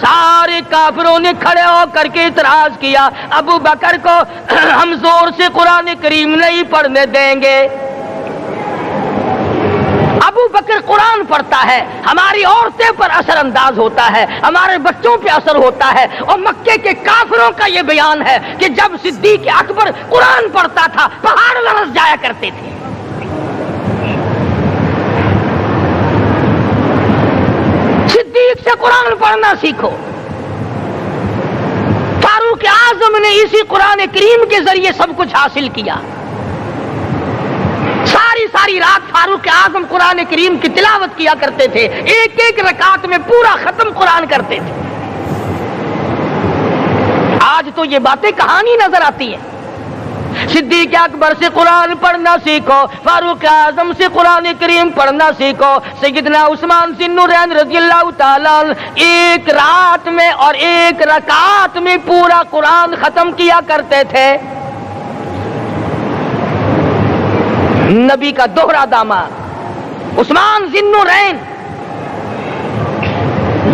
سارے کافروں نے کھڑے ہو کر کے اعتراض کیا، ابو بکر کو ہم زور سے قرآن کریم نہیں پڑھنے دیں گے۔ ابو بکر قرآن پڑھتا ہے، ہماری عورتیں پر اثر انداز ہوتا ہے، ہمارے بچوں پہ اثر ہوتا ہے، اور مکے کے کافروں کا یہ بیان ہے کہ جب صدیق اکبر قرآن پڑھتا تھا پہاڑ لرز جایا کرتے تھے۔ صدیق سے قرآن پڑھنا سیکھو۔ فاروق اعظم نے اسی قرآن کریم کے ذریعے سب کچھ حاصل کیا۔ ساری رات فاروق اعظم قرآن کریم کی تلاوت کیا کرتے تھے، ایک ایک رکعت میں پورا ختم قرآن کرتے تھے۔ آج تو یہ باتیں کہانی نظر آتی ہیں۔ صدیق اکبر سے قرآن پڑھنا سیکھو، فاروق اعظم سے قرآن کریم پڑھنا سیکھو۔ سیدنا عثمان ذی النورین رضی اللہ تعالیٰ ایک رات میں اور ایک رکعت میں پورا قرآن ختم کیا کرتے تھے۔ نبی کا دوہرا داماد عثمان ذی النورین،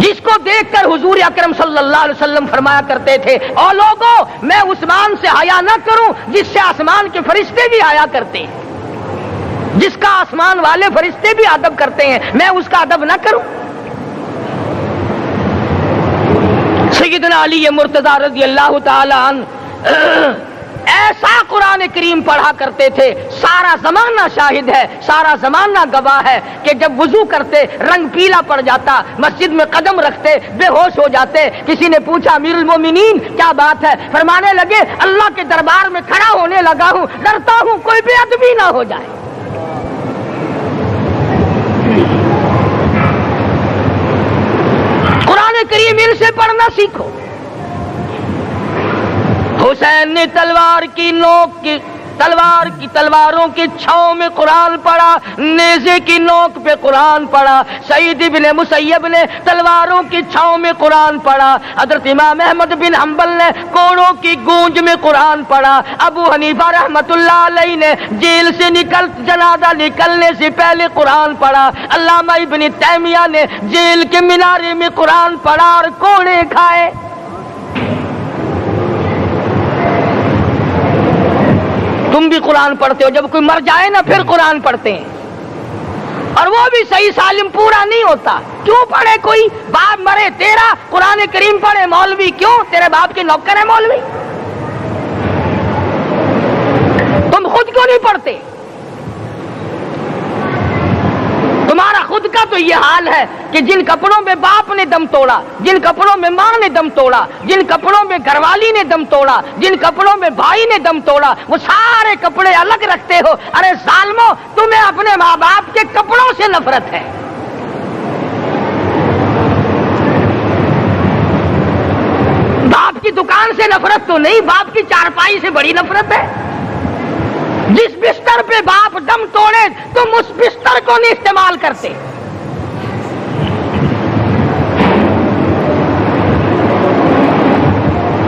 جس کو دیکھ کر حضور اکرم صلی اللہ علیہ وسلم فرمایا کرتے تھے، او لوگوں میں عثمان سے حیا نہ کروں جس سے آسمان کے فرشتے بھی حیا کرتے ہیں، جس کا آسمان والے فرشتے بھی ادب کرتے ہیں، میں اس کا ادب نہ کروں۔ سیدنا علی مرتضی رضی اللہ تعالی عنہ ایسا قرآن کریم پڑھا کرتے تھے، سارا زمانہ شاہد ہے، سارا زمانہ گواہ ہے کہ جب وضو کرتے رنگ پیلا پڑ جاتا، مسجد میں قدم رکھتے بے ہوش ہو جاتے۔ کسی نے پوچھا امیر المومنین کیا بات ہے؟ فرمانے لگے اللہ کے دربار میں کھڑا ہونے لگا ہوں، ڈرتا ہوں کوئی بے ادبی نہ ہو جائے۔ قرآن کریم ان سے پڑھنا سیکھو۔ حسین نے تلواروں کی چھاؤں میں قرآن پڑھا، نیزے کی نوک پہ قرآن پڑھا۔ سعید بن مسیب نے تلواروں کی چھاؤں میں قرآن پڑھا۔ حضرت امام احمد بن حنبل نے کوڑوں کی گونج میں قرآن پڑھا۔ ابو حنیفہ رحمت اللہ علیہ نے جیل سے جنازہ نکلنے سے پہلے قرآن پڑھا۔ علامہ ابن تیمیہ نے جیل کے مینارے میں قرآن پڑھا اور کوڑے کھائے۔ تم بھی قرآن پڑھتے ہو، جب کوئی مر جائے نا پھر قرآن پڑھتے ہیں، اور وہ بھی صحیح سالم پورا نہیں ہوتا۔ کیوں پڑھے؟ کوئی باپ مرے تیرا قرآن کریم پڑھے مولوی، کیوں؟ تیرے باپ کے نوکر ہے مولوی؟ تم خود کیوں نہیں پڑھتے؟ تمہارا خود کا تو یہ حال ہے کہ جن کپڑوں میں باپ نے دم توڑا، جن کپڑوں میں ماں نے دم توڑا، جن کپڑوں میں گھر والی نے دم توڑا، جن کپڑوں میں بھائی نے دم توڑا، وہ سارے کپڑے الگ رکھتے ہو۔ ارے ظالمو، تمہیں اپنے ماں باپ کے کپڑوں سے نفرت ہے۔ باپ کی دکان سے نفرت تو نہیں، باپ کی چارپائی سے بڑی نفرت ہے۔ جس بستر پہ باپ دم توڑے تم اس بستر کو نہیں استعمال کرتے۔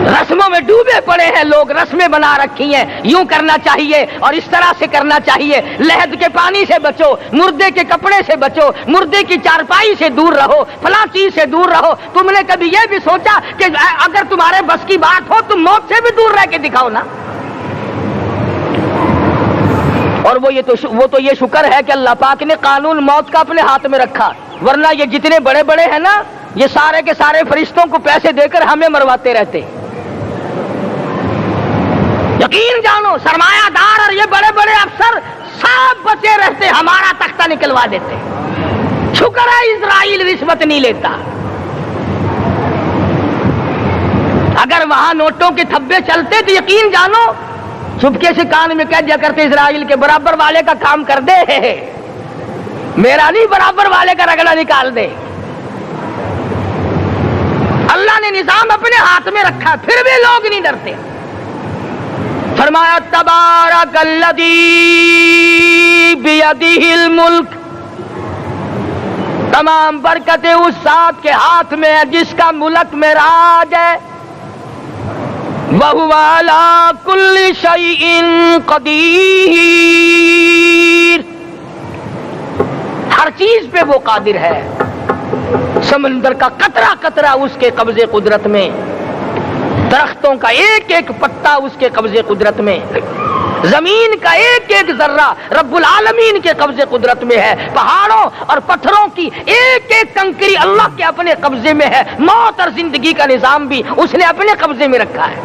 رسموں میں ڈوبے پڑے ہیں لوگ، رسمیں بنا رکھی ہیں، یوں کرنا چاہیے اور اس طرح سے کرنا چاہیے۔ لہد کے پانی سے بچو، مردے کے کپڑے سے بچو، مردے کی چارپائی سے دور رہو، فلاں چیز سے دور رہو۔ تم نے کبھی یہ بھی سوچا کہ اگر تمہارے بس کی بات ہو تم موت سے بھی دور رہ کے دکھاؤ نا؟ اور وہ تو یہ شکر ہے کہ اللہ پاک نے قانون موت کا اپنے ہاتھ میں رکھا، ورنہ یہ جتنے بڑے بڑے ہیں نا، یہ سارے کے سارے فرشتوں کو پیسے دے کر ہمیں مرواتے رہتے۔ یقین جانو، سرمایہ دار اور یہ بڑے بڑے افسر سب بچے رہتے، ہمارا تختہ نکلوا دیتے۔ شکر ہے اسرائیل رشوت نہیں لیتا۔ اگر وہاں نوٹوں کے تھبے چلتے تو یقین جانو چپکے سے کان میں کہہ دیا کرتے اسرائیل کے برابر والے کا کام کر دے، میرا نہیں، برابر والے کا رگڑا نکال دے۔ اللہ نے نظام اپنے ہاتھ میں رکھا، پھر بھی لوگ نہیں ڈرتے۔ فرمایا تبارک الذی بیدہ الملک، تمام برکتیں اس ذات کے ہاتھ میں ہے جس کا ملک میں راج ہے۔ وَهُوَ عَلَى كُلِّ شَيْءٍ قَدِيرٌ، ہر چیز پہ وہ قادر ہے۔ سمندر کا قطرہ قطرہ اس کے قبضے قدرت میں، درختوں کا ایک ایک پتا اس کے قبضے قدرت میں، زمین کا ایک ایک ذرہ رب العالمین کے قبضے قدرت میں ہے، پہاڑوں اور پتھروں کی ایک ایک کنکری اللہ کے اپنے قبضے میں ہے، موت اور زندگی کا نظام بھی اس نے اپنے قبضے میں رکھا ہے۔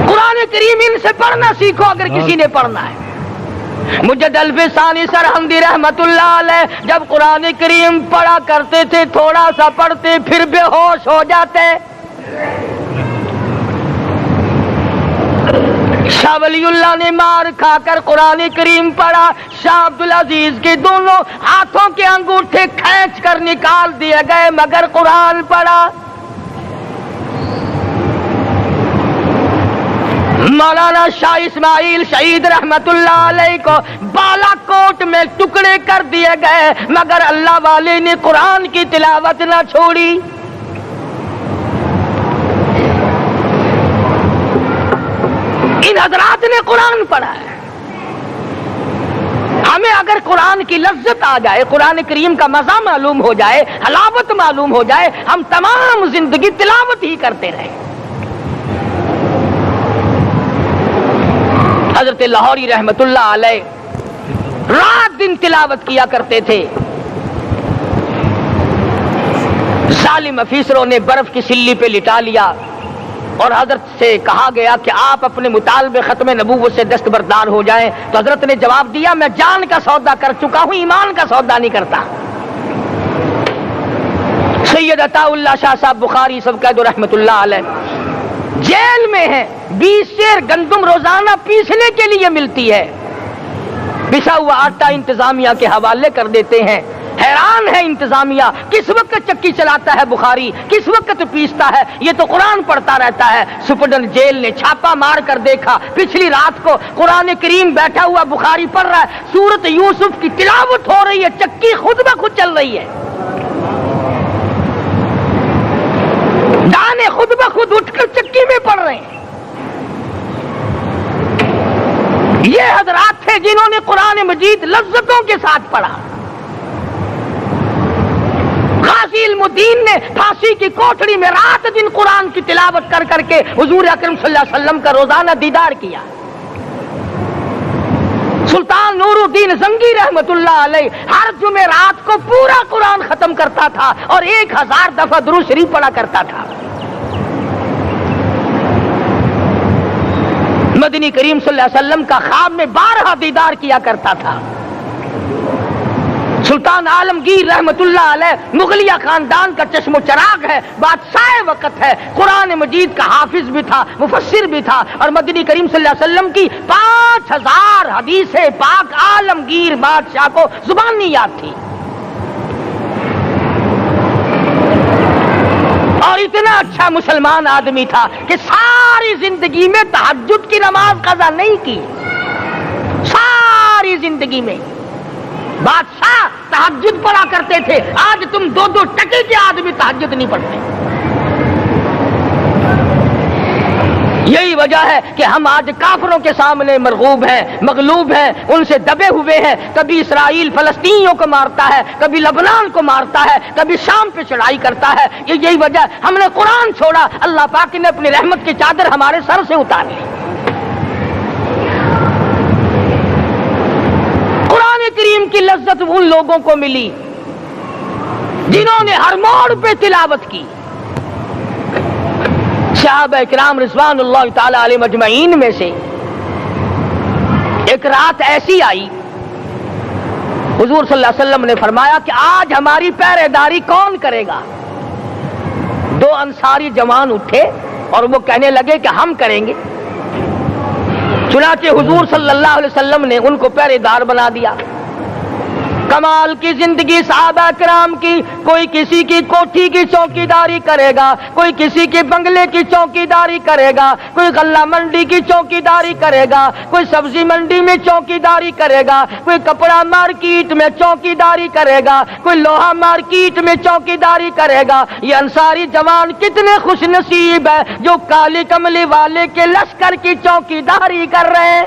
قرآن کریم ان سے پڑھنا سیکھو اگر کسی نے پڑھنا ہے۔ مجد الفسانی سرہندی رحمت اللہ علیہ جب قرآن کریم پڑھا کرتے تھے، تھوڑا سا پڑھتے پھر بے ہوش ہو جاتے۔ شاہ ولی اللہ نے مار کھا کر قرآن کریم پڑھا، شاہ عبدالعزیز کے دونوں ہاتھوں کے انگوٹھے کھینچ کر نکال دیے گئے، مگر قرآن پڑھا۔ مولانا شاہ اسماعیل شہید رحمت اللہ علیہ کو بالا کوٹ میں ٹکڑے کر دیے گئے، مگر اللہ والے نے قرآن کی تلاوت نہ چھوڑی۔ ان حضرات نے قرآن پڑھا ہے۔ ہمیں اگر قرآن کی لذت آ جائے، قرآن کریم کا مزہ معلوم ہو جائے، حلاوت معلوم ہو جائے، ہم تمام زندگی تلاوت ہی کرتے رہیں۔ حضرت لاہوری رحمت اللہ علیہ رات دن تلاوت کیا کرتے تھے۔ ظالم افیسروں نے برف کی سلی پہ لٹا لیا اور حضرت سے کہا گیا کہ آپ اپنے مطالبے ختم نبوت سے دستبردار ہو جائیں، تو حضرت نے جواب دیا میں جان کا سودا کر چکا ہوں، ایمان کا سودا نہیں کرتا۔ سید عطا اللہ شاہ صاحب بخاری سب قید رحمت اللہ علیہ جیل میں ہیں، 20 سیر گندم روزانہ پیسنے کے لیے ملتی ہے، پسا ہوا آٹا انتظامیہ کے حوالے کر دیتے ہیں۔ حیران ہے انتظامیہ، کس وقت چکی چلاتا ہے بخاری، کس وقت پیستا ہے، یہ تو قرآن پڑھتا رہتا ہے۔ سپرڈن جیل نے چھاپا مار کر دیکھا، پچھلی رات کو قرآن کریم بیٹھا ہوا بخاری پڑھ رہا ہے، سورت یوسف کی تلاوت ہو رہی ہے، چکی خود بخود چل رہی ہے، دانے خود بخود اٹھ کر چکی میں پڑھ رہے ہیں۔ یہ حضرات تھے جنہوں نے قرآن مجید لذتوں کے ساتھ پڑھا۔ غازی علم الدین نے پھانسی کی کوٹڑی میں رات دن قرآن کی تلاوت کر کر کے حضور اکرم صلی اللہ علیہ وسلم کا روزانہ دیدار کیا۔ سلطان نور الدین زنگی رحمت اللہ علیہ ہر جمعرات کو پورا قرآن ختم کرتا تھا اور 1000 دفعہ درود شریف پڑھا کرتا تھا۔ مدنی کریم صلی اللہ علیہ وسلم کا خواب میں 12 دیدار کیا کرتا تھا۔ سلطان عالمگیر رحمت اللہ علیہ مغلیہ خاندان کا چشم و چراغ ہے، بادشاہ وقت ہے، قرآن مجید کا حافظ بھی تھا، مفسر بھی تھا، اور مدنی کریم صلی اللہ علیہ وسلم کی 5000 حدیث پاک عالمگیر بادشاہ کو زبانی یاد تھی۔ اور اتنا اچھا مسلمان آدمی تھا کہ ساری زندگی میں تہجد کی نماز قضا نہیں کی، ساری زندگی میں۔ بادشاہ تہجد پڑھا کرتے تھے، آج تم 2 ٹکے کے آدمی تہجد نہیں پڑھتے۔ یہی وجہ ہے کہ ہم آج کافروں کے سامنے مرغوب ہیں، مغلوب ہیں، ان سے دبے ہوئے ہیں۔ کبھی اسرائیل فلسطینیوں کو مارتا ہے، کبھی لبنان کو مارتا ہے، کبھی شام پہ چڑھائی کرتا ہے۔ یہی وجہ، ہم نے قرآن چھوڑا، اللہ پاک نے اپنی رحمت کی چادر ہمارے سر سے اتاری۔ قرآن کریم کی لذت ان لوگوں کو ملی جنہوں نے ہر موڑ پہ تلاوت کی۔ صحابہ کرام رضوان اللہ تعالی علیہ مجمعین میں سے ایک رات ایسی آئی، حضور صلی اللہ علیہ وسلم نے فرمایا کہ آج ہماری پہرے داری کون کرے گا؟ 2 انصاری جوان اٹھے اور وہ کہنے لگے کہ ہم کریں گے۔ چنانچہ حضور صلی اللہ علیہ وسلم نے ان کو پہرے دار بنا دیا۔ کمال کی زندگی صحابہ کرام کی، کوئی کسی کی کوٹھی کی چوکیداری کرے گا، کوئی کسی کے بنگلے کی چوکیداری کرے گا، کوئی غلہ منڈی کی چوکیداری کرے گا، کوئی سبزی منڈی میں چوکیداری کرے گا، کوئی کپڑا مارکیٹ میں چوکیداری کرے گا، کوئی لوہا مارکیٹ میں چوکیداری کرے گا۔ یہ انصاری جوان کتنے خوش نصیب ہے جو کالی کملی والے کے لشکر کی چوکیداری کر رہے ہیں۔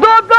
2-2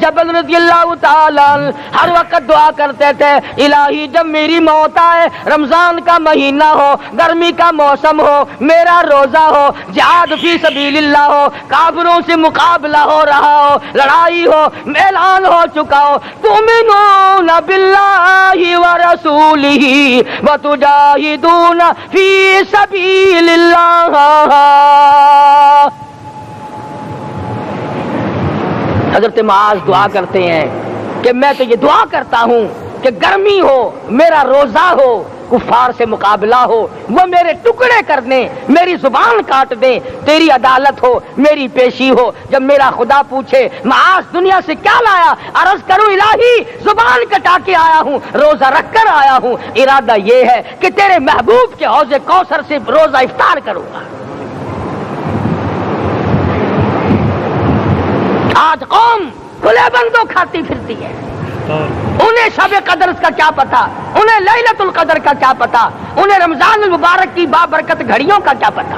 جبل رضی اللہ تعالیٰ عنہ ہر وقت دعا کرتے تھے، الہی جب میری موت آئے، رمضان کا مہینہ ہو، گرمی کا موسم ہو، میرا روزہ ہو، جہاد فی سبیل اللہ ہو، کافروں سے مقابلہ ہو رہا ہو، لڑائی ہو، اعلان ہو چکا ہو، تؤمنون باللہ ورسولہ وتجاہدون فی سبیل اللہ۔ حضرت معاذ دعا کرتے ہیں کہ میں تو یہ دعا کرتا ہوں کہ گرمی ہو، میرا روزہ ہو، کفار سے مقابلہ ہو، وہ میرے ٹکڑے کر دیں، میری زبان کاٹ دیں، تیری عدالت ہو، میری پیشی ہو، جب میرا خدا پوچھے معاذ دنیا سے کیا لایا، عرض کروں الہی زبان کٹا کے آیا ہوں، روزہ رکھ کر آیا ہوں، ارادہ یہ ہے کہ تیرے محبوب کے حوض کوثر سے روزہ افطار کروں گا۔ آج قوم کھلے بندوں کھاتی پھرتی ہے، انہیں شب قدر کا کیا پتا، انہیں لیلۃ القدر کا کیا پتا، انہیں رمضان المبارک کی بابرکت گھڑیوں کا کیا پتا۔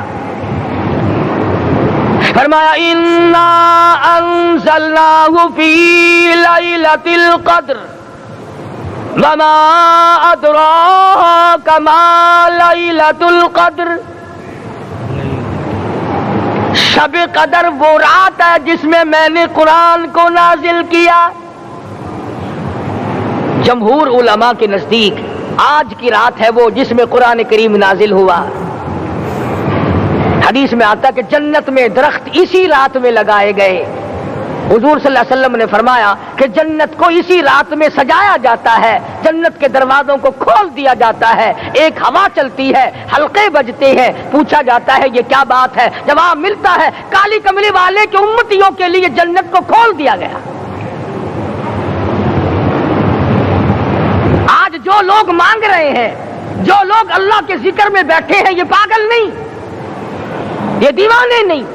فرمایا انا انزلناہ فی لیلۃ القدر وما ادراک ما لیلۃ القدر۔ شب قدر وہ رات ہے جس میں نے قرآن کو نازل کیا۔ جمہور علماء کے نزدیک آج کی رات ہے وہ جس میں قرآن کریم نازل ہوا۔ حدیث میں آتا کہ جنت میں درخت اسی رات میں لگائے گئے۔ حضور صلی اللہ علیہ وسلم نے فرمایا کہ جنت کو اسی رات میں سجایا جاتا ہے، جنت کے دروازوں کو کھول دیا جاتا ہے، ایک ہوا چلتی ہے، حلقے بجتے ہیں، پوچھا جاتا ہے یہ کیا بات ہے، جواب ملتا ہے کالی کملی والے کے امتیوں کے لیے جنت کو کھول دیا گیا۔ آج جو لوگ مانگ رہے ہیں، جو لوگ اللہ کے ذکر میں بیٹھے ہیں، یہ پاگل نہیں، یہ دیوانے نہیں۔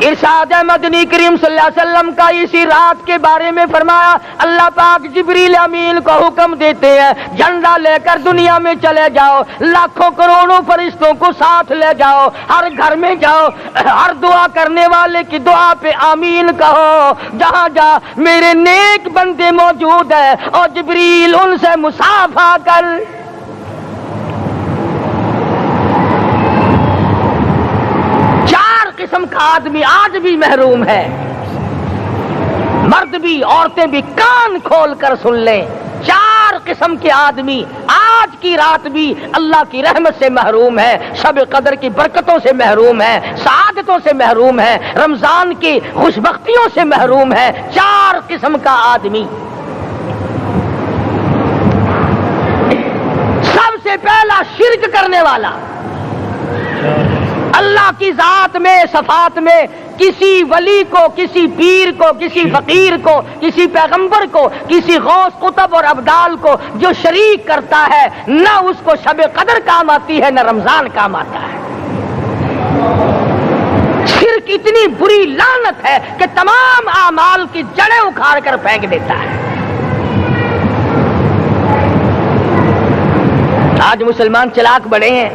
ارشاد مدنی کریم صلی اللہ علیہ وسلم کا اسی رات کے بارے میں فرمایا، اللہ پاک جبریل امین کو حکم دیتے ہیں جھنڈا لے کر دنیا میں چلے جاؤ، لاکھوں کروڑوں فرشتوں کو ساتھ لے جاؤ، ہر گھر میں جاؤ، ہر دعا کرنے والے کی دعا پہ آمین کہو، جہاں جا میرے نیک بندے موجود ہیں اور جبریل ان سے مصافحہ کر۔ قسم کا آدمی آج بھی محروم ہے، مرد بھی عورتیں بھی کان کھول کر سن لیں، چار قسم کے آدمی آج کی رات بھی اللہ کی رحمت سے محروم ہے، شب قدر کی برکتوں سے محروم ہے، سعادتوں سے محروم ہے، رمضان کی خوشبختیوں سے محروم ہے۔ چار قسم کا آدمی۔ سب سے پہلا شرک کرنے والا، اللہ کی ذات میں صفات میں کسی ولی کو، کسی پیر کو، کسی فقیر کو، کسی پیغمبر کو، کسی غوث قطب اور ابدال کو جو شریک کرتا ہے، نہ اس کو شب قدر کام آتی ہے، نہ رمضان کام آتا ہے۔ شرک اتنی بری لعنت ہے کہ تمام اعمال کی جڑیں اکھاڑ کر پھینک دیتا ہے۔ آج مسلمان چلاک بڑے ہیں،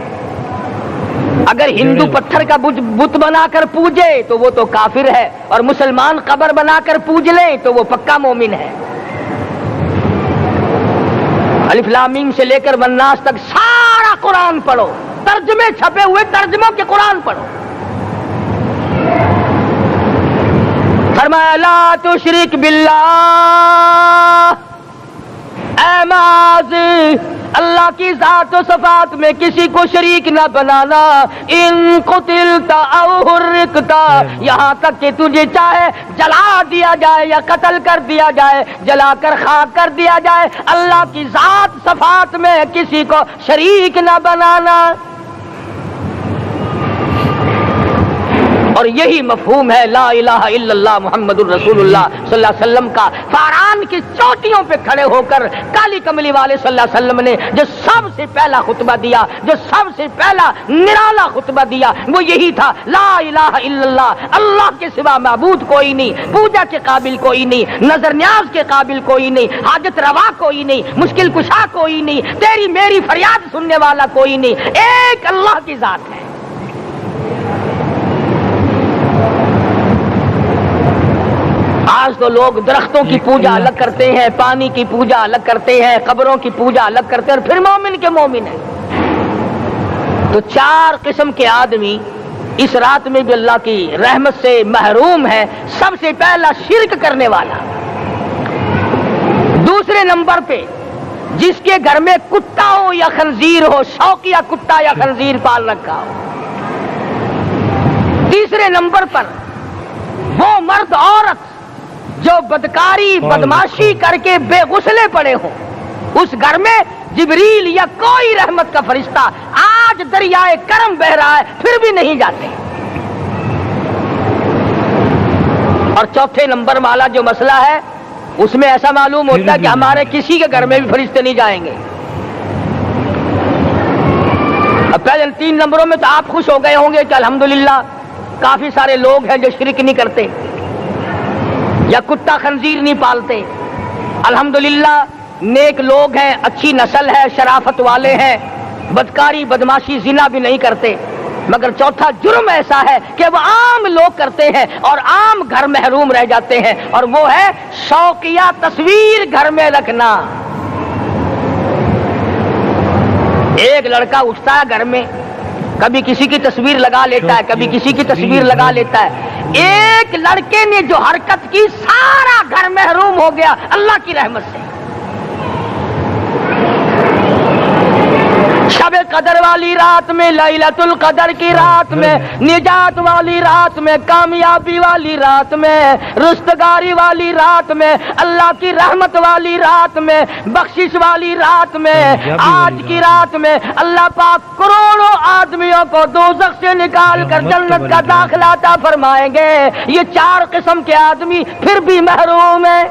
اگر ہندو پتھر کا بت بنا کر پوجے تو وہ تو کافر ہے، اور مسلمان قبر بنا کر پوج لیں تو وہ پکا مومن ہے۔ الف لام میم سے لے کر والناس تک سارا قرآن پڑھو، ترجمے چھپے ہوئے ترجموں کے قرآن پڑھو۔ فرمایا لا تشرک باللہ، اے معاذ اللہ کی ذات و صفات میں کسی کو شریک نہ بنانا، ان قتلتا او حرقتا، یہاں تک کہ تجھے چاہے جلا دیا جائے یا قتل کر دیا جائے، جلا کر خاک کر دیا جائے، اللہ کی ذات صفات میں کسی کو شریک نہ بنانا۔ اور یہی مفہوم ہے لا الہ الا اللہ محمد الرسول اللہ صلی اللہ علیہ وسلم کا۔ فاران کی چوٹیوں پہ کھڑے ہو کر کالی کملی والے صلی اللہ علیہ وسلم نے جو سب سے پہلا خطبہ دیا، جو سب سے پہلا نرالا خطبہ دیا، وہ یہی تھا لا الہ الا اللہ، اللہ کے سوا معبود کوئی نہیں، پوجا کے قابل کوئی نہیں، نظر نیاز کے قابل کوئی نہیں، حاجت روا کوئی نہیں، مشکل کشا کوئی نہیں، تیری میری فریاد سننے والا کوئی نہیں، ایک اللہ کی ذات ہے۔ بعض تو لوگ درختوں کی پوجا الگ کرتے ہیں، پانی کی پوجا الگ کرتے ہیں، قبروں کی پوجا الگ کرتے ہیں، اور پھر مومن کے مومن ہیں۔ تو 4 قسم کے آدمی اس رات میں بھی اللہ کی رحمت سے محروم ہے۔ سب سے پہلا شرک کرنے والا، دوسرے نمبر پہ جس کے گھر میں کتا ہو یا خنزیر ہو، شوقیہ کتا یا خنزیر پال رکھا ہو، تیسرے نمبر پر وہ مرد عورت جو بدکاری بدماشی کر کے بے غسلے پڑے ہوں، اس گھر میں جبریل یا کوئی رحمت کا فرشتہ آج دریائے کرم بہ رہا ہے پھر بھی نہیں جاتے۔ اور چوتھے نمبر والا جو مسئلہ ہے اس میں ایسا معلوم ہوتا ہے کہ ہمارے کسی کے گھر میں بھی فرشتے نہیں جائیں گے۔ اب پہلے 3 نمبروں میں تو آپ خوش ہو گئے ہوں گے کہ الحمدللہ کافی سارے لوگ ہیں جو شرک نہیں کرتے یا کتا خنزیر نہیں پالتے، الحمدللہ نیک لوگ ہیں، اچھی نسل ہے، شرافت والے ہیں، بدکاری بدماشی زنا بھی نہیں کرتے۔ مگر چوتھا جرم ایسا ہے کہ وہ عام لوگ کرتے ہیں اور عام گھر محروم رہ جاتے ہیں، اور وہ ہے شوقیہ تصویر گھر میں رکھنا۔ ایک لڑکا اٹھتا ہے گھر میں، کبھی کسی کی تصویر لگا لیتا ہے، کبھی کسی کی تصویر لگا لیتا ہے۔ ایک لڑکے نے جو حرکت کی سارا گھر محروم ہو گیا اللہ کی رحمت سے۔ شب قدر والی رات میں، لیلۃ القدر کی رات میں، نجات والی رات میں، کامیابی والی رات میں، رستگاری والی رات میں، اللہ کی رحمت والی رات میں، بخشش والی رات میں، آج کی رات میں اللہ پاک کروڑوں آدمیوں کو دوزخ سے نکال کر جنت کا داخلہ عطا فرمائیں گے۔ یہ 4 قسم کے آدمی پھر بھی محروم ہیں۔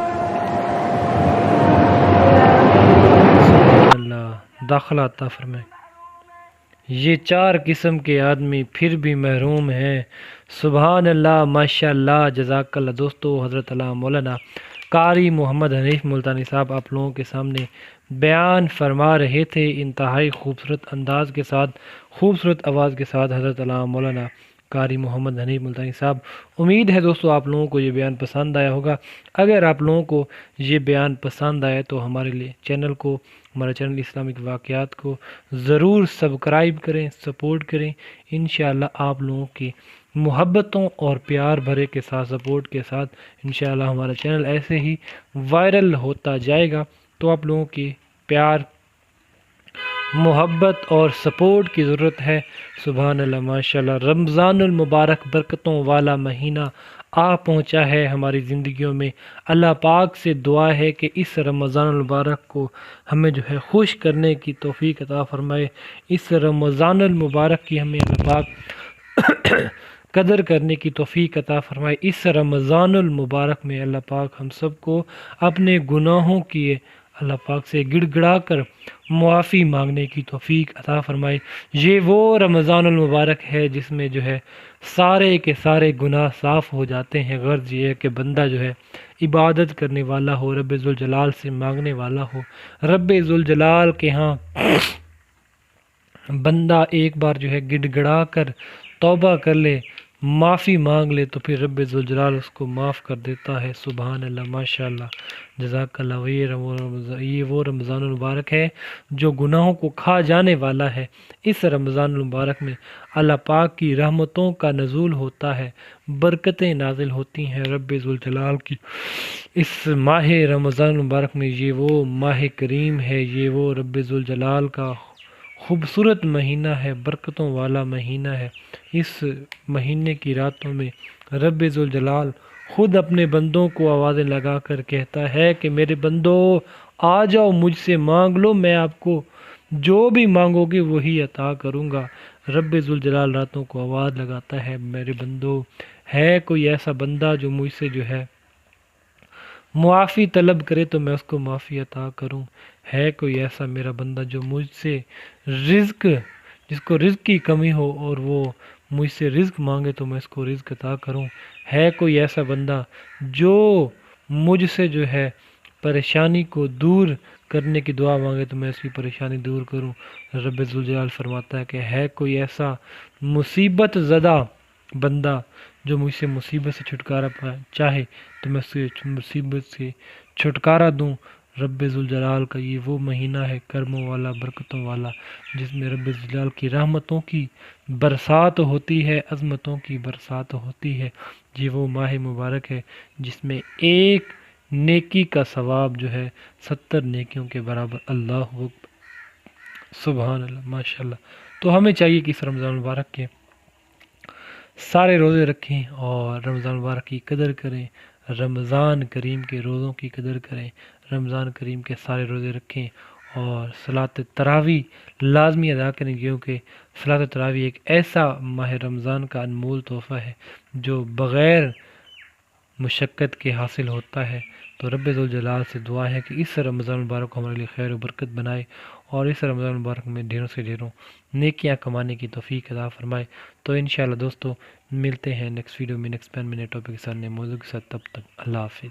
داخلہ عطا فرمائے۔ یہ 4 قسم کے آدمی پھر بھی محروم ہیں۔ سبحان اللہ، ماشاء اللہ، جزاک اللہ۔ دوستو، حضرت علامہ مولانا قاری محمد حنیف ملتانی صاحب آپ لوگوں کے سامنے بیان فرما رہے تھے انتہائی خوبصورت انداز کے ساتھ، خوبصورت آواز کے ساتھ۔ حضرت علامہ مولانا قاری محمد حنیف ملتانی صاحب، امید ہے دوستو آپ لوگوں کو یہ بیان پسند آیا ہوگا۔ اگر آپ لوگوں کو یہ بیان پسند آیا تو ہمارے لیے ہمارا چینل اسلامک واقعات کو ضرور سبسکرائب کریں، سپورٹ کریں۔ انشاءاللہ آپ لوگوں کی محبتوں اور پیار بھرے کے ساتھ، سپورٹ کے ساتھ انشاءاللہ ہمارا چینل ایسے ہی وائرل ہوتا جائے گا۔ تو آپ لوگوں کی پیار، محبت اور سپورٹ کی ضرورت ہے۔ سبحان اللہ، ماشاءاللہ، رمضان المبارک برکتوں والا مہینہ آ پہنچا ہے ہماری زندگیوں میں۔ اللہ پاک سے دعا ہے کہ اس رمضان المبارک کو ہمیں جو ہے خوش کرنے کی توفیق عطا فرمائے۔ اس رمضان المبارک کی ہمیں اللہ پاک قدر کرنے کی توفیق عطا فرمائے۔ اس رمضان المبارک میں اللہ پاک ہم سب کو اپنے گناہوں کی اللہ پاک سے گڑ گڑا کر معافی مانگنے کی توفیق عطا فرمائے۔ یہ وہ رمضان المبارک ہے جس میں جو ہے سارے کے سارے گناہ صاف ہو جاتے ہیں۔ غرض یہ ہے کہ بندہ جو ہے عبادت کرنے والا ہو، رب ذوالجلال سے مانگنے والا ہو۔ رب ذوالجلال کے ہاں بندہ ایک بار جو ہے گڑ گڑا کر توبہ کر لے، معافی مانگ لے، تو پھر رب ذوالجلال اس کو معاف کر دیتا ہے۔ سبحان اللہ، ماشاءاللہ، جزاک اللہ۔ یہ وہ رمضان المبارک ہے جو گناہوں کو کھا جانے والا ہے۔ اس رمضان المبارک میں اللہ پاک کی رحمتوں کا نزول ہوتا ہے، برکتیں نازل ہوتی ہیں رب ذوالجلال کی۔ اس ماہ رمضان المبارک میں یہ وہ ماہ کریم ہے، یہ وہ رب ذوالجلال کا خوبصورت مہینہ ہے، برکتوں والا مہینہ ہے۔ اس مہینے کی راتوں میں رب ذوالجلال خود اپنے بندوں کو آوازیں لگا کر کہتا ہے کہ میرے بندو آ جاؤ، مجھ سے مانگ لو، میں آپ کو جو بھی مانگو گے وہی عطا کروں گا۔ رب ذوالجلال راتوں کو آواز لگاتا ہے، میرے بندو، ہے کوئی ایسا بندہ جو مجھ سے جو ہے معافی طلب کرے تو میں اس کو معافی عطا کروں؟ ہے کوئی ایسا میرا بندہ جو مجھ سے جس کو رزق کی کمی ہو اور وہ مجھ سے رزق مانگے تو میں اس کو رزق عطا کروں؟ ہے کوئی ایسا بندہ جو مجھ سے جو ہے پریشانی کو دور کرنے کی دعا مانگے تو میں اس کی پریشانی دور کروں؟ رب ذوالجلال فرماتا ہے کہ ہے کوئی ایسا مصیبت زدہ بندہ جو مجھ سے مصیبت سے چھٹکارا پائے چاہے تو میں اسے مصیبت سے چھٹکارا دوں۔ رب ذوالجلال کا یہ وہ مہینہ ہے کرموں والا، برکتوں والا، جس میں رب ذوالجلال کی رحمتوں کی برسات ہوتی ہے، عظمتوں کی برسات ہوتی ہے۔ یہ وہ ماہ مبارک ہے جس میں ایک نیکی کا ثواب جو ہے 70 نیکیوں کے برابر۔ اللہ اکبر، سبحان اللہ، ماشاءاللہ۔ تو ہمیں چاہیے کہ اس رمضان مبارک کے سارے روزے رکھیں اور رمضان مبارک کی قدر کریں، رمضان کریم کے روزوں کی قدر کریں، رمضان کریم کے سارے روزے رکھیں اور صلاۃ تراویح لازمی ادا کریں، کیونکہ صلاۃ تراویح ایک ایسا ماہ رمضان کا انمول تحفہ ہے جو بغیر مشقت کے حاصل ہوتا ہے۔ تو رب ذوالجلال سے دعا ہے کہ اس رمضان مبارک کو ہمارے لیے خیر و برکت بنائے اور اس رمضان مبارک میں ڈھیروں سے ڈھیروں نیکیاں کمانے کی توفیق عطا فرمائے۔ تو انشاءاللہ دوستو ملتے ہیں نیکسٹ ویڈیو میں نیکسٹ پین میں نئے ٹاپک کے ساتھ، نئے موضوع کے ساتھ۔ تب تک اللہ حافظ۔